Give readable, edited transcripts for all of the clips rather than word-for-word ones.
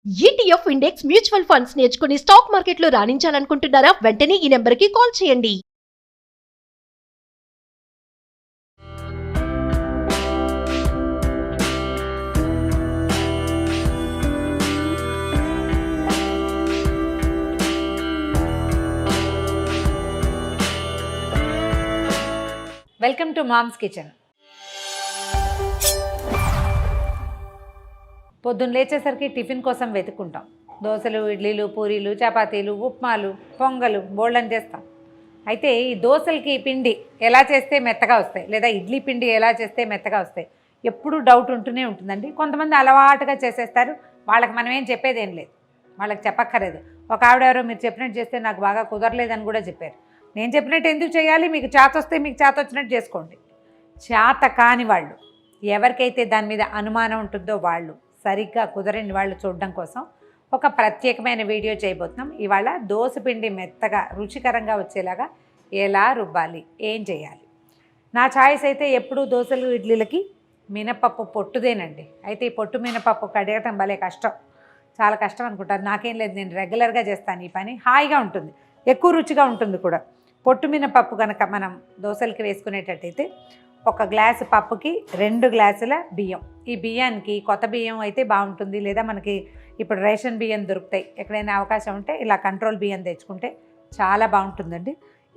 ETF index mutual funds నేర్చుకుని stock మార్కెట్లో రాణించాలనుకుంటున్నారా? వెంటనే ఈ నెంబర్కి కాల్ చేయండి. Welcome to Mom's kitchen. పొద్దున్న లేచేసరికి టిఫిన్ కోసం వెతుక్కుంటాం. దోశలు, ఇడ్లీలు, పూరీలు, చపాతీలు, ఉప్మాలు, పొంగలు బోల్డని చేస్తాం. అయితే ఈ దోశలకి పిండి ఎలా చేస్తే మెత్తగా వస్తాయి, లేదా ఇడ్లీ పిండి ఎలా చేస్తే మెత్తగా వస్తాయి, ఎప్పుడూ డౌట్ ఉంటూనే ఉంటుందండి. కొంతమంది అలవాటుగా చేసేస్తారు, వాళ్ళకి మనం ఏం చెప్పేదేం లేదు, వాళ్ళకి చెప్పక్కర్లేదు. ఒక ఆవిడెవరో మీరు చెప్పినట్టు చేస్తే నాకు బాగా కుదరలేదని కూడా చెప్పారు. నేను చెప్పినట్టు ఎందుకు చేయాలి? మీకు చేత వస్తే మీకు చేత వచ్చినట్టు చేసుకోండి. చేత కాని వాళ్ళు, ఎవరికైతే దాని మీద అనుమానం ఉంటుందో వాళ్ళు, సరిగ్గా కుదరని వాళ్ళు చూడడం కోసం ఒక ప్రత్యేకమైన వీడియో చేయబోతున్నాం. ఇవాళ దోసపిండి మెత్తగా రుచికరంగా వచ్చేలాగా ఎలా రుబ్బాలి, ఏం చేయాలి. నా ఛాయిస్ అయితే ఎప్పుడూ దోశలు, ఇడ్లీలకి మినపప్పు పొట్టుదేనండి. అయితే ఈ పొట్టు మినపప్పు కడగటం భలే కష్టం, చాలా కష్టం అనుకుంటారు. నాకేం లేదు, నేను రెగ్యులర్గా చేస్తాను ఈ పని. హాయిగా ఉంటుంది, ఎక్కువ రుచిగా ఉంటుంది కూడా. పొట్టు మినపప్పు కనుక మనం దోశలకి వేసుకునేటట్టయితే ఒక గ్లాసు పప్పుకి 2 గ్లాసుల బియ్యం. ఈ బియ్యానికి కొత్త బియ్యం అయితే బాగుంటుంది, లేదా మనకి ఇప్పుడు రేషన్ బియ్యం దొరుకుతాయి. ఎక్కడైనా అవకాశం ఉంటే ఇలా కంట్రోల్ బియ్యం తెచ్చుకుంటే చాలా బాగుంటుందండి.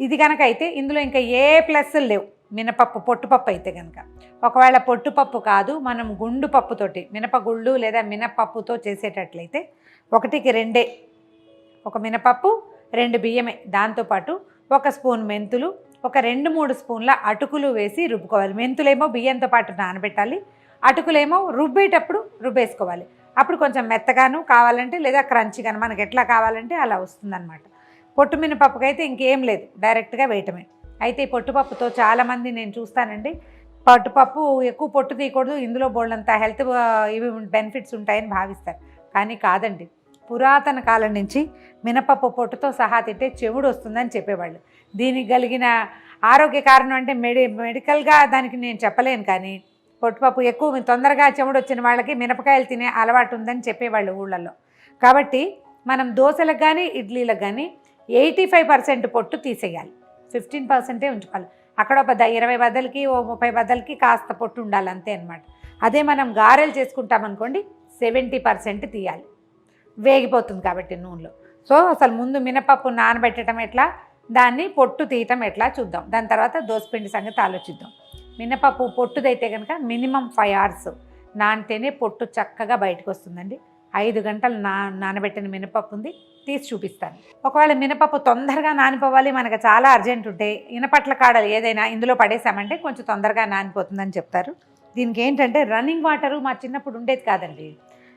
ఇది కనుక అయితే ఇందులో ఇంకా ఏ ప్లస్లు లేవు. మినపప్పు పొట్టుపప్పు అయితే కనుక, ఒకవేళ పొట్టుపప్పు కాదు, మనం గుండు పప్పుతోటి, మినపగుళ్ళు లేదా మినపప్పుతో చేసేటట్లయితే 1కి 2, ఒక మినపప్పు 2 బియ్యమే. దాంతోపాటు 1 స్పూన్ మెంతులు, ఒక 2-3 స్పూన్ల అటుకులు వేసి రుబ్బుకోవాలి. మెంతులేమో బియ్యంతో పాటు నానబెట్టాలి, అటుకులేమో రుబ్బేటప్పుడు రుబ్బేసుకోవాలి. అప్పుడు కొంచెం మెత్తగాను కావాలంటే, లేదా క్రంచిగాను మనకి ఎట్లా కావాలంటే అలా వస్తుందన్నమాట. పొట్టు మినపప్పుకి అయితే ఇంకేం లేదు, డైరెక్ట్గా వేయటమే. అయితే ఈ పొట్టుపప్పుతో చాలామంది నేను చూస్తానండి, పొట్టుపప్పు ఎక్కువ పొట్టు తీయకూడదు, ఇందులో బోల్డంత హెల్త్ ఇవి బెనిఫిట్స్ ఉంటాయని భావిస్తారు. కానీ కాదండి. పురాతన కాలం నుంచి మినపప్పు పొట్టుతో సహా తింటే చెవుడు వస్తుందని చెప్పేవాళ్ళు. దీనికి కలిగిన ఆరోగ్య కారణం అంటే మెడికల్గా దానికి నేను చెప్పలేను, కానీ పొట్టుపప్పు ఎక్కువ తొందరగా చెవుడు వచ్చిన వాళ్ళకి మినపకాయలు తినే అలవాటు ఉందని చెప్పేవాళ్ళు ఊళ్ళల్లో. కాబట్టి మనం దోశలకు కానీ ఇడ్లీలకు కానీ 85% పొట్టు తీసేయాలి, 15% ఉంచుకోవాలి. అక్కడ ఒక 20 బద్దలకి 30 బద్దలకి కాస్త పొట్టు ఉండాలి, అంతే అనమాట. అదే మనం గారెలు చేసుకుంటామనుకోండి 70% తీయాలి, వేగిపోతుంది కాబట్టి నూనెలో. సో అసలు ముందు మినపప్పు నానబెట్టడం ఎట్లా, దాన్ని పొట్టు తీయటం ఎట్లా చూద్దాం. దాని తర్వాత దోసపిండి సంగతి ఆలోచిద్దాం. మినపప్పు పొట్టుదైతే కనుక మినిమం 5 hours నానితేనే పొట్టు చక్కగా బయటకు వస్తుందండి. 5 గంటలు నానబెట్టిన మినపప్పు ఉంది, తీసి చూపిస్తాను. ఒకవేళ మినపప్పు తొందరగా నానిపోవాలి, మనకు చాలా అర్జెంట్ ఉంటే ఇనపట్ల కాడలు ఏదైనా ఇందులో పడేసామంటే కొంచెం తొందరగా నానిపోతుందని చెప్తారు. దీనికి ఏంటంటే రన్నింగ్ వాటరు మా చిన్నప్పుడు ఉండేది కాదండి.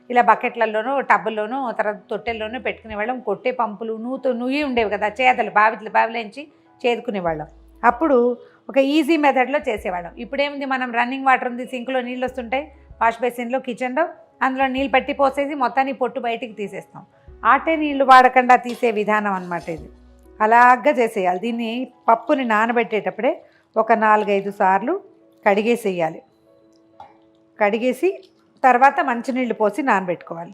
ఇలా బకెట్లలోనూ, టబ్బుల్లోనూ, తర్వాత తొట్టెల్లోనూ పెట్టుకునేవాళ్ళం. కొట్టే పంపులు, నుయ్యి ఉండేవి కదా, చేదలు బావిలోంచి చేదుకునేవాళ్ళం. అప్పుడు ఒక ఈజీ మెథడ్లో చేసేవాళ్ళం. ఇప్పుడేముంది, మనం రన్నింగ్ వాటర్ ఉంది, సింక్లో నీళ్ళు వస్తుంటాయి, వాష్ బేసిన్లో, కిచెన్లో, అందులో నీళ్ళు పట్టి పోసేసి మొత్తాన్ని పొట్టు బయటికి తీసేస్తాం. ఆటే నీళ్లు వాడకుండా తీసే విధానం అన్నమాట ఇది. అలాగా చేసేయాలి. దీన్ని పప్పుని నానబెట్టేటప్పుడే ఒక 4-5 సార్లు కడిగేసేయాలి. కడిగేసి తర్వాత మంచినీళ్ళు పోసి నానబెట్టుకోవాలి.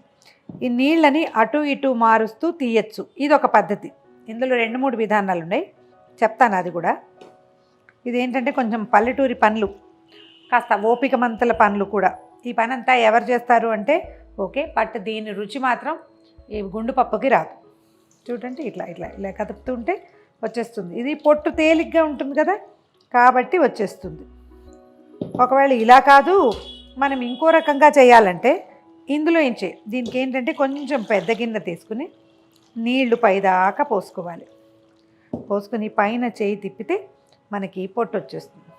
ఈ నీళ్ళని అటు ఇటు మారుస్తూ తీయచ్చు, ఇది ఒక పద్ధతి. ఇందులో 2-3 విధానాలు ఉన్నాయి, చెప్తాను అది కూడా. ఇదేంటంటే కొంచెం పల్లెటూరి పనులు, కాస్త ఓపిక మంతుల పనులు కూడా. ఈ పని అంతా ఎవరు చేస్తారు అంటే ఓకే, బట్ దీని రుచి మాత్రం ఈ గుండు పప్పుకి రాదు. చూడండి, ఇట్లా ఇట్లా ఇలా కదుపుతుంటే వచ్చేస్తుంది. ఇది పొట్టు తేలిగ్గా ఉంటుంది కదా, కాబట్టి వచ్చేస్తుంది. ఒకవేళ ఇలా కాదు, మనం ఇంకో రకంగా చేయాలంటే ఇందులో ఏం చేయాలి, దీనికి ఏంటంటే కొంచెం పెద్ద గిన్నె తీసుకుని నీళ్లు పైదాకా పోసుకోవాలి. పోసుకుని పైన చేయి తిప్పితే మనకి పొట్టు వచ్చేస్తుంది.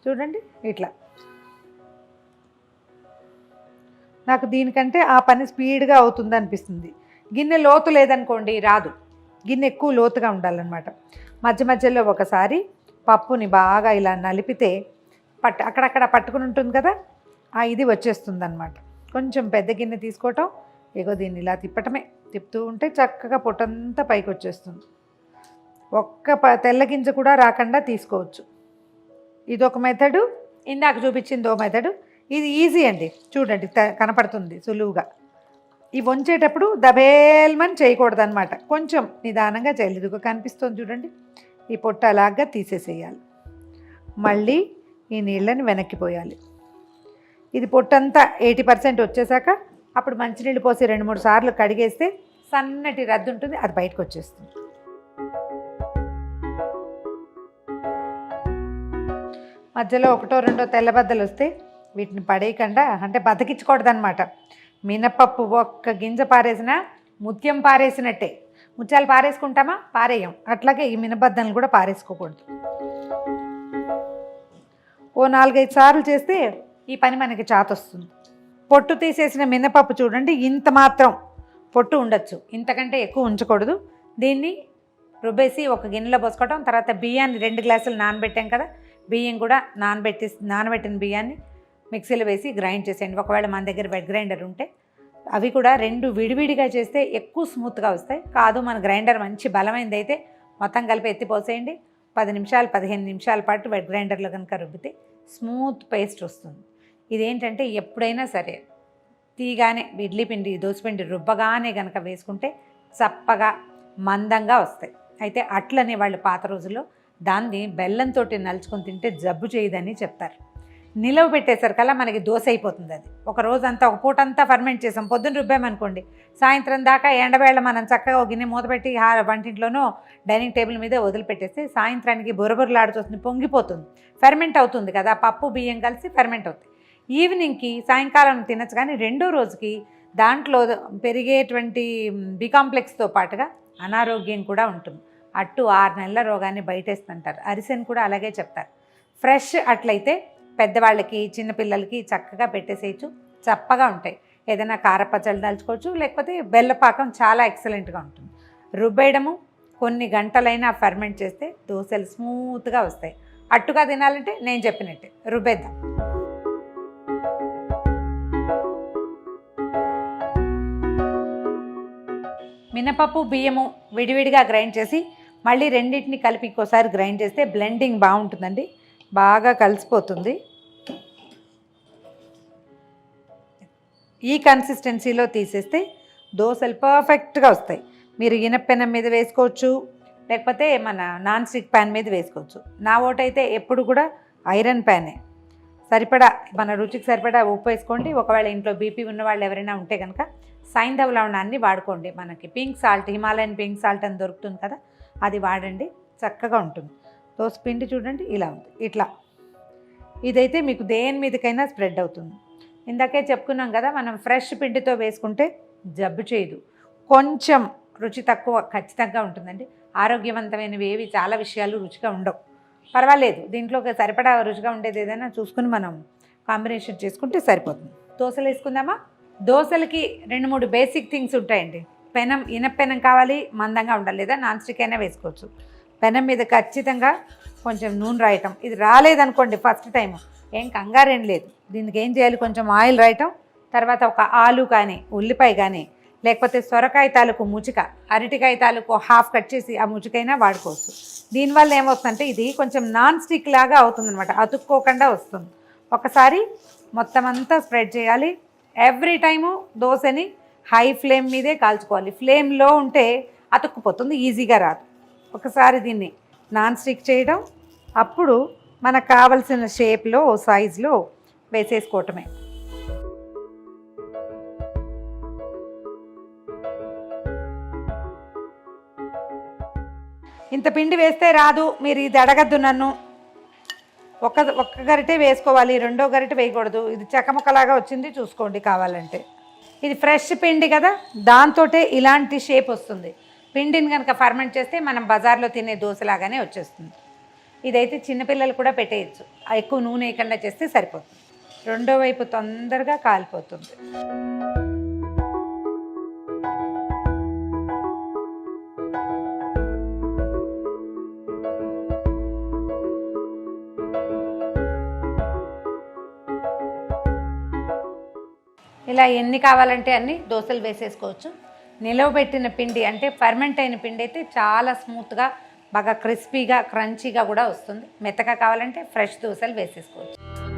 చూడండి ఇట్లా. నాకు దీనికంటే ఆ పని స్పీడ్గా అవుతుంది అనిపిస్తుంది. గిన్నె లోతు లేదనుకోండి రాదు, గిన్నె ఎక్కువ లోతుగా ఉండాలన్నమాట. మధ్య మధ్యలో ఒకసారి పప్పుని బాగా ఇలా నలిపితే అక్కడక్కడ పట్టుకుని ఉంటుంది కదా, ఇది వచ్చేస్తుంది అన్నమాట. కొంచెం పెద్ద గిన్నె తీసుకోవటం, ఏగో దీన్ని ఇలా తిప్పుతూ ఉంటే చక్కగా పొట్టంతా పైకి వచ్చేస్తుంది. ఒక్క తెల్ల గింజ కూడా రాకుండా తీసుకోవచ్చు. ఇదొక మెథడు, ఇందాక చూపించింది ఓ మెథడు. ఇది ఈజీ అండి, చూడండి కనపడుతుంది సులువుగా. ఈ వంచేటప్పుడు దబేల్మని చేయకూడదు అనమాట, కొంచెం నిదానంగా చేయాలి. ఇదిగో కనిపిస్తుంది చూడండి, ఈ పొట్టు అలాగా తీసేసేయాలి. మళ్ళీ ఈ నీళ్ళని వెనక్కి పోయాలి. ఇది పొట్టంతా 80% వచ్చేసాక అప్పుడు మంచినీళ్ళు పోసి 2-3 సార్లు కడిగేస్తే సన్నటి రద్దు ఉంటుంది, అది బయటకు వచ్చేస్తుంది. మధ్యలో 1-2 తెల్లబద్దలు వస్తే వీటిని పడేయకుండా, అంటే బతికించకూడదనమాట. మినపప్పు ఒక్క గింజ పారేసినా ముత్యం పారేసినట్టే. ముత్యాలు పారేసుకుంటామా? పారేయం. అట్లాగే ఈ మినపద్దలను కూడా పారేసుకోకూడదు. ఓ 4-5 సార్లు చేస్తే ఈ పని మనకి చాతొస్తుంది. పొట్టు తీసేసిన మినపప్పు చూడండి, ఇంత మాత్రం పొట్టు ఉండొచ్చు, ఇంతకంటే ఎక్కువ ఉంచకూడదు. దీన్ని రుబ్బేసి ఒక గిన్నెలో పోసుకోవటం. తర్వాత బియ్యాన్ని 2 గ్లాసులు నానబెట్టాం కదా, బియ్యం కూడా నానబెట్టిన బియ్యాన్ని మిక్సీలో వేసి గ్రైండ్ చేసేయండి. ఒకవేళ మన దగ్గర వెట్ గ్రైండర్ ఉంటే అవి కూడా 2 విడివిడిగా చేస్తే ఎక్కువ స్మూత్గా వస్తాయి. కాదు మన గ్రైండర్ మంచి బలమైనది అయితే మొత్తం కలిపి ఎత్తిపోసేయండి. 10 నిమిషాలు 15 నిమిషాల పాటు వెట్ గ్రైండర్లో కనుక రుబ్బితే స్మూత్ పేస్ట్ వస్తుంది. ఇదేంటంటే ఎప్పుడైనా సరే తీగానే ఇడ్లీ పిండి దోసపిండి రుబ్బగానే కనుక వేసుకుంటే చప్పగా మందంగా వస్తాయి. అయితే అట్లనే వాళ్ళు పాత రోజుల్లో దాన్ని బెల్లంతో నలుచుకొని తింటే జబ్బు చేయదని చెప్తారు. నిలవ పెట్టేసరికల్లా మనకి దోశ అయిపోతుంది. అది ఒక రోజంతా ఒక పూటంతా ఫర్మెంట్ చేసాం, పొద్దున్న రుబ్బామనుకోండి, సాయంత్రం దాకా ఎండవేళ మనం చక్కగా ఒక గిన్నె మూత పెట్టి వంటింట్లోనో డైనింగ్ టేబుల్ మీదే వదిలిపెట్టేస్తే సాయంత్రానికి బొరబొరలాడుతుంది, పొంగిపోతుంది, ఫెర్మెంట్ అవుతుంది కదా, పప్పు బియ్యం కలిసి ఫెర్మెంట్ అవుతుంది. ఈవినింగ్కి సాయంకాలం తినచ్చు, కానీ 2వ రోజుకి దాంట్లో పెరిగేటువంటి బి కాంప్లెక్స్తో పాటుగా అనారోగ్యం కూడా ఉంటుంది. అట్టు 6 నెలల రోగాన్ని బయటేస్తుంటారు. అరిసెని కూడా అలాగే చెప్తారు. ఫ్రెష్ అట్లయితే పెద్దవాళ్ళకి చిన్నపిల్లలకి చక్కగా పెట్టేసేయచ్చు, చప్పగా ఉంటాయి. ఏదైనా కారపచ్చళ్ళు దాల్చుకోవచ్చు, లేకపోతే బెల్లపాకం చాలా ఎక్సలెంట్గా ఉంటుంది. రుబ్బేయడము కొన్ని గంటలైనా ఫర్మెంట్ చేస్తే దోశలు స్మూత్గా వస్తాయి. అట్టుగా తినాలంటే నేను చెప్పినట్టే రుబ్బేద్దాం. మినపప్పు బియ్యము విడివిడిగా గ్రైండ్ చేసి మళ్ళీ రెండింటిని కలిపి ఇంకోసారి గ్రైండ్ చేస్తే బ్లెండింగ్ బాగుంటుందండి, బాగా కలిసిపోతుంది. ఈ కన్సిస్టెన్సీలో తీసేస్తే దోశలు పర్ఫెక్ట్గా వస్తాయి. మీరు ఇనపెనం మీద వేసుకోవచ్చు, లేకపోతే మన నాన్ స్టిక్ ప్యాన్ మీద వేసుకోవచ్చు. నా ఓటైతే ఎప్పుడు కూడా ఐరన్ ప్యానే. సరిపడా మన రుచికి సరిపడా ఉప్పు వేసుకోండి. ఒకవేళ ఇంట్లో బీపీ ఉన్న వాళ్ళు ఎవరైనా ఉంటే కనుక సైంధవ లవణాన్ని వాడుకోండి. మనకి pink salt, Himalayan pink salt అని దొరుకుతుంది కదా, అది వాడండి, చక్కగా ఉంటుంది. దోశ పిండి చూడండి ఇలా ఉంది, ఇట్లా. ఇదైతే మీకు దేని మీదకైనా స్ప్రెడ్ అవుతుంది. ఇందాకే చెప్పుకున్నాం కదా, మనం ఫ్రెష్ పిండితో వేసుకుంటే జబ్బు చేయదు, కొంచెం రుచి తక్కువ ఖచ్చితంగా ఉంటుందండి. ఆరోగ్యవంతమైనవి ఏవి చాలా విషయాలు రుచిగా ఉండవు, పర్వాలేదు. దీంట్లో సరిపడా రుచిగా ఉండేది ఏదైనా చూసుకుని మనం కాంబినేషన్ చేసుకుంటే సరిపోతుంది. దోశలు వేసుకుందామా? దోశలకి 2-3 బేసిక్ థింగ్స్ ఉంటాయండి. పెనం, ఇనపెనం కావాలి, మందంగా ఉండాలి, లేదా నాన్ స్టిక్ అయినా వేసుకోవచ్చు. పెనం మీద ఖచ్చితంగా కొంచెం నూనె రాయటం. ఇది రాలేదనుకోండి ఫస్ట్ టైం, ఏం కంగారేం లేదు. దీనికి ఏం చేయాలి, కొంచెం ఆయిల్ రాయటం, తర్వాత ఒక ఆలు కానీ ఉల్లిపాయ కానీ, లేకపోతే సొరకాయ తాలూకు ముచిక, అరటికాయ తాలూకు హాఫ్ కట్ చేసి ఆ ముచికైనా వాడుకోవచ్చు. దీనివల్ల ఏమవుతుందంటే ఇది కొంచెం నాన్ స్టిక్ లాగా అవుతుందన్నమాట, అతుక్కోకుండా వస్తుంది. ఒకసారి మొత్తం అంతా స్ప్రెడ్ చేయాలి. ఎవ్రీ టైము దోశని హై ఫ్లేమ్ మీదే కాల్చుకోవాలి. ఫ్లేమ్లో ఉంటే అతుక్కుపోతుంది, ఈజీగా రాదు. ఒకసారి దీన్ని నాన్ స్టిక్ చేయడం, అప్పుడు మనకు కావలసిన షేప్లో సైజులో వేసేసుకోవటమే. ఇంత పిండి వేస్తే రాదు, మీరు ఇది అడగద్దు నన్ను. ఒక్క గరిటే వేసుకోవాలి, 2వ గరిటె వేయకూడదు. ఇది చెక్కముక్కలాగా వచ్చింది చూసుకోండి కావాలంటే. ఇది ఫ్రెష్ పిండి కదా, దాంతో ఇలాంటి షేప్ వస్తుంది. పిండిని కనుక ఫర్మెంట్ చేస్తే మనం బజార్లో తినే దోశలాగానే వచ్చేస్తుంది. ఇదైతే చిన్నపిల్లలు కూడా పెట్టేయచ్చు, ఎక్కువ నూనె వేయకుండా చేస్తే సరిపోతుంది. 2వ వైపు తొందరగా కాలిపోతుంది. ఇలా ఎన్ని కావాలంటే అన్ని దోశలు వేసేసుకోవచ్చు. నిలవబెట్టిన పిండి అంటే ఫర్మెంట్ అయిన పిండి అయితే చాలా స్మూత్గా, బాగా క్రిస్పీగా, క్రంచీగా కూడా వస్తుంది. మెత్తగా కావాలంటే ఫ్రెష్ దోశలు వేసేసుకోవచ్చు.